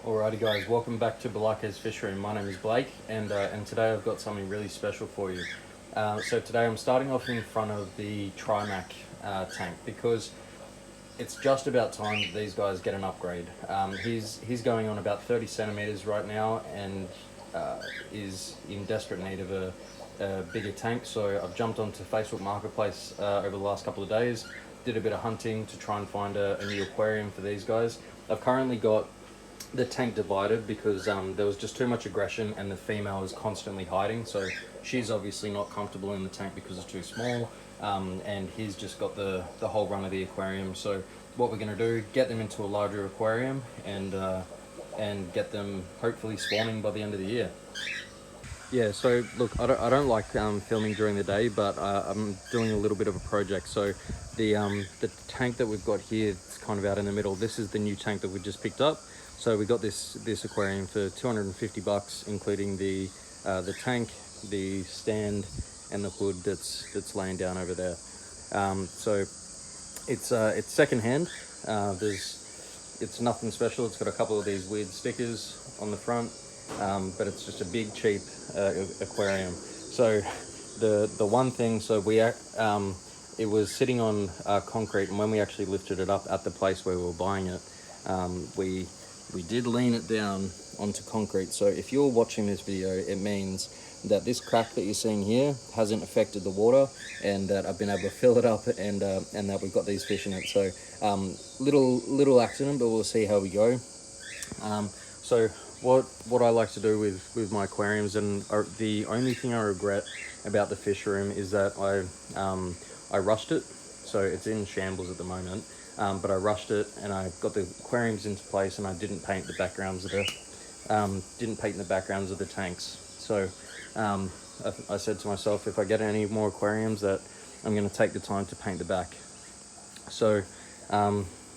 Alrighty guys, welcome back to Balake's Fish Room. My name is Blake and today I've got something really special for you. So today I'm starting off in front of the Trimac tank because it's just about time that these guys get an upgrade. He's going on about 30 centimeters right now and is in desperate need of a bigger tank. So I've jumped onto Facebook Marketplace over the last couple of days, did a bit of hunting to try and find a new aquarium for these guys. I've currently got the tank divided because there was just too much aggression and the female is constantly hiding, so she's obviously not comfortable in the tank because it's too small, and he's just got the whole run of the aquarium. So what we're going to do, get them into a larger aquarium and get them hopefully spawning by the end of the year. Yeah, so look, I don't like filming during the day, but I'm doing a little bit of a project. So the tank that we've got here, it's kind of out in the middle. This is the new tank that we just picked up. So we got this aquarium for 250 bucks, including the tank, the stand, and the hood that's laying down over there. So it's secondhand. It's nothing special. It's got a couple of these weird stickers on the front, but it's just a big cheap aquarium. So the one thing, so it was sitting on concrete, and when we actually lifted it up at the place where we were buying it, we did lean it down onto concrete. So if you're watching this video, it means that this crack that you're seeing here hasn't affected the water, and that I've been able to fill it up, and that we've got these fish in it. So little accident, but we'll see how we go. So what I like to do with my aquariums, and the only thing I regret about the fish room is that I rushed it. So it's in shambles at the moment. But I rushed it and I got the aquariums into place, and I didn't paint the backgrounds of the tanks. So I said to myself, if I get any more aquariums, that I'm going to take the time to paint the back. So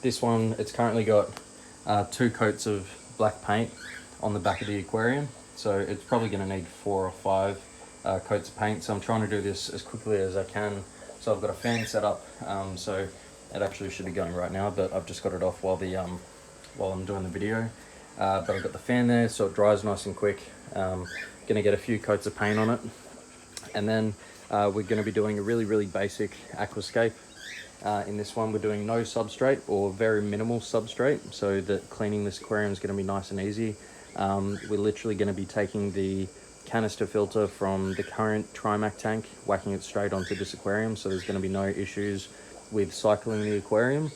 this one, it's currently got 2 coats of black paint on the back of the aquarium. So it's probably going to need 4 or 5 coats of paint. So I'm trying to do this as quickly as I can. So I've got a fan set up. So it actually should be going right now, but I've just got it off while I'm doing the video. But I've got the fan there, so it dries nice and quick. Gonna get a few coats of paint on it, and then we're gonna be doing a really basic aquascape. In this one, we're doing no substrate or very minimal substrate, so that cleaning this aquarium is gonna be nice and easy. We're literally gonna be taking the canister filter from the current Trimac tank, whacking it straight onto this aquarium, so there's gonna be no issues with cycling the aquarium.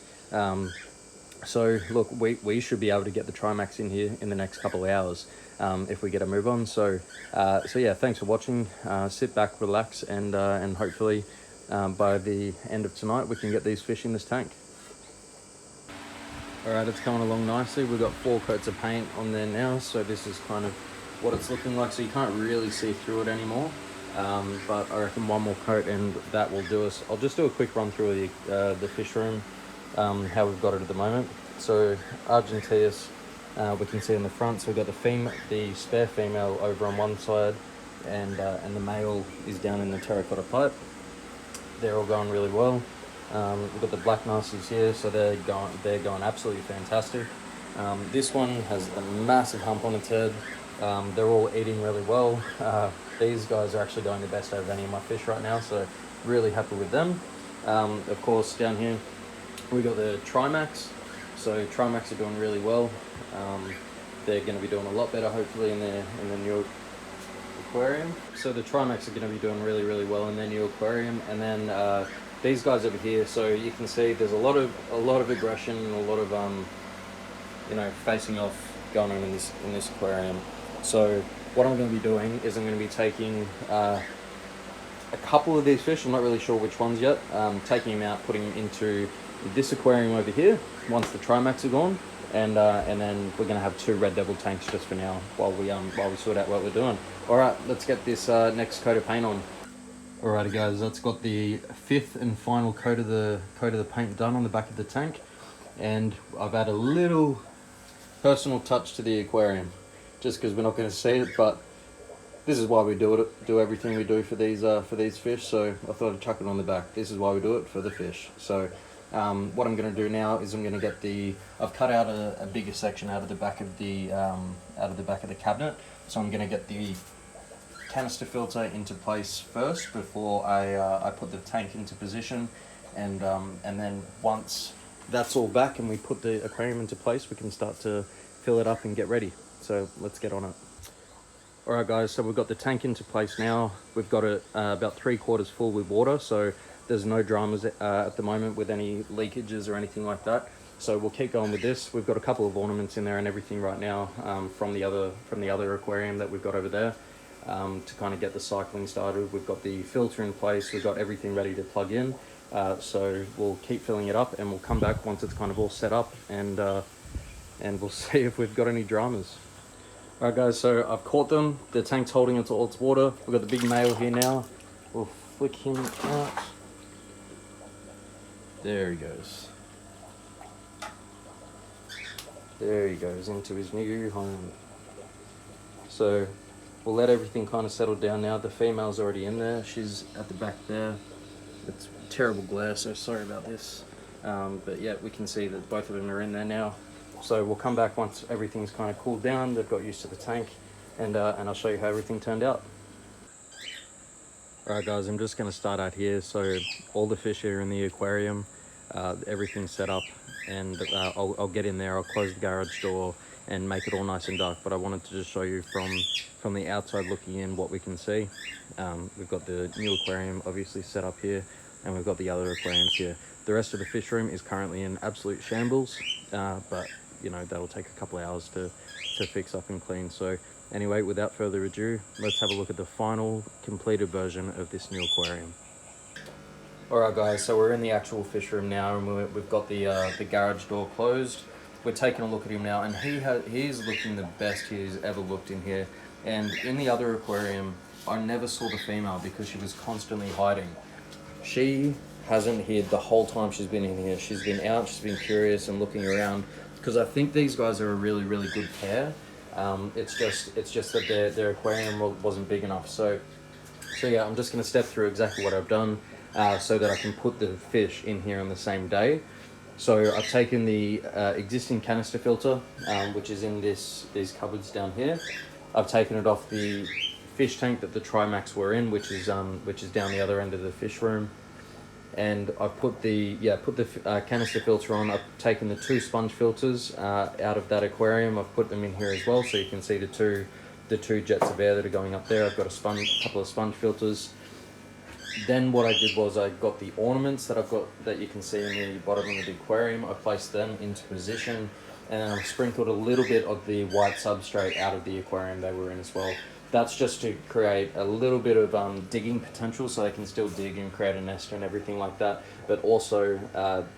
So look, we should be able to get the Trimacs in here in the next couple of hours if we get a move on. So yeah, thanks for watching. Sit back, relax, and hopefully by the end of tonight we can get these fish in this tank. Alright, it's coming along nicely. We've got 4 coats of paint on there now, so this is kind of what it's looking like. So you can't really see through it anymore. But I reckon one more coat and that will do us. I'll just do a quick run through the fish room, how we've got it at the moment. So Argentius, we can see in the front. So we've got the spare female over on one side, and the male is down in the terracotta pipe. They're all going really well. We've got the black nasties here, so they're going absolutely fantastic. This one has a massive hump on its head. They're all eating really well. These guys are actually going the best out of any of my fish right now, so really happy with them. Of course, down here we got the Trimacs. So Trimacs are doing really well. They're going to be doing a lot better hopefully in the new aquarium. So the Trimacs are going to be doing really well in their new aquarium, and then these guys over here. So you can see there's a lot of aggression and a lot of facing off going on in this aquarium. So what I'm going to be doing is I'm going to be taking a couple of these fish, I'm not really sure which ones yet, taking them out, putting them into this aquarium over here once the Trimacs are gone, and then we're going to have 2 red devil tanks just for now while we sort out what we're doing. Alright, let's get this next coat of paint on. Alrighty guys, that's got the 5th and final coat of the paint done on the back of the tank, and I've added a little personal touch to the aquarium, just because we're not going to see it, but this is why we do everything we do for these fish. So I thought I'd chuck it on the back. This is why we do it, for the fish. So What I'm going to do now is I'm going to get I've cut out a bigger section out of the back of the cabinet, so I'm going to get the canister filter into place first before I put the tank into position, and then once that's all back and we put the aquarium into place, we can start to fill it up and get ready. So let's get on it. Alright guys, so we've got the tank into place now. We've got it about 3/4 full with water, so there's no dramas at the moment with any leakages or anything like that. So we'll keep going with this. We've got a couple of ornaments in there and everything right now from the other aquarium that we've got over there to kind of get the cycling started. We've got the filter in place, we've got everything ready to plug in. So we'll keep filling it up and we'll come back once it's kind of all set up, and we'll see if we've got any dramas. Alright guys, so I've caught them. The tank's holding into all its water. We've got the big male here now. We'll flick him out. There he goes. There he goes into his new home. So we'll let everything kind of settle down now. The female's already in there. She's at the back there. It's terrible glare, so sorry about this. But yeah, we can see that both of them are in there now. So we'll come back once everything's kind of cooled down, they've got used to the tank, and I'll show you how everything turned out. Alright guys, I'm just going to start out here. So all the fish are in the aquarium, everything's set up, and I'll get in there, I'll close the garage door and make it all nice and dark, but I wanted to just show you from the outside looking in what we can see. We've got the new aquarium obviously set up here, and we've got the other aquariums here. The rest of the fish room is currently in absolute shambles, but you know, that'll take a couple of hours to fix up and clean. So anyway, without further ado, let's have a look at the final completed version of this new aquarium. Alright guys, so we're in the actual fish room now, and we've got the garage door closed. We're taking a look at him now, and he's looking the best he's ever looked in here. And in the other aquarium, I never saw the female because she was constantly hiding. She hasn't hid the whole time she's been in here. She's been out, she's been curious and looking around, because I think these guys are a really, really good pair. It's just that their aquarium wasn't big enough. So yeah, I'm just going to step through exactly what I've done so that I can put the fish in here on the same day. So I've taken the existing canister filter, which is in these cupboards down here. I've taken it off the fish tank that the Trimacs were in, which is down the other end of the fish room. And I've put the canister filter on. I've taken the 2 sponge filters out of that aquarium. I've put them in here as well, so you can see the two jets of air that are going up there. I've got a couple of sponge filters. Then what I did was I got the ornaments that you can see in the bottom of the aquarium. I placed them into position, and I've sprinkled a little bit of the white substrate out of the aquarium they were in as well. That's just to create a little bit of digging potential, so they can still dig and create a nest and everything like that. But also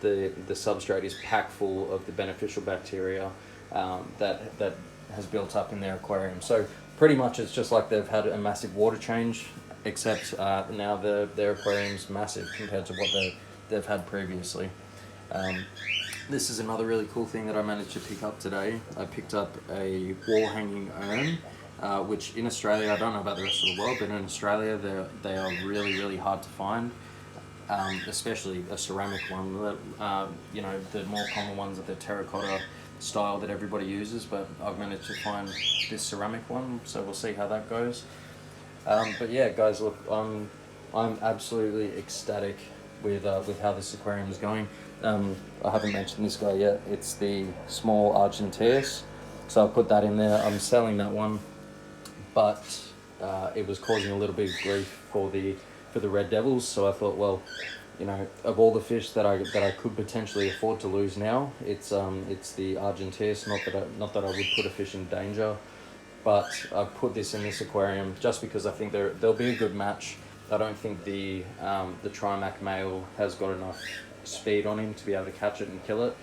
the substrate is packed full of the beneficial bacteria that has built up in their aquarium. So pretty much it's just like they've had a massive water change, except now their aquarium's massive compared to what they've had previously. This is another really cool thing that I managed to pick up today. I picked up a wall hanging urn. Which in Australia, I don't know about the rest of the world, but in Australia they are really, really hard to find, especially a ceramic one. You know, the more common ones are the terracotta style that everybody uses, but I've managed to find this ceramic one, so we'll see how that goes. But yeah, guys, look, I'm absolutely ecstatic with how this aquarium is going. I haven't mentioned this guy yet. It's the small Argentaeus, so I'll put that in there. I'm selling that one, but it was causing a little bit of grief for the red devils. So I thought, well, you know, of all the fish that I could potentially afford to lose now, it's the Argentaeus. Not that I would put a fish in danger, but I put this in this aquarium just because I think they'll be a good match. I don't think the Trimac male has got enough speed on him to be able to catch it and kill it.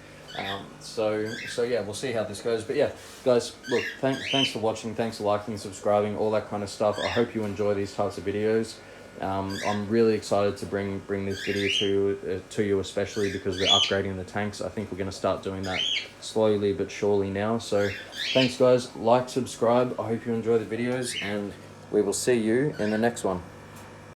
So yeah, we'll see how this goes. But yeah, guys, look, thanks for watching, thanks for liking, subscribing, all that kind of stuff. I hope you enjoy these types of videos. I'm really excited to bring this video to you, especially because we're upgrading the tanks. I think we're going to start doing that slowly but surely now. So thanks guys, like, subscribe. I hope you enjoy the videos, and we will see you in the next one.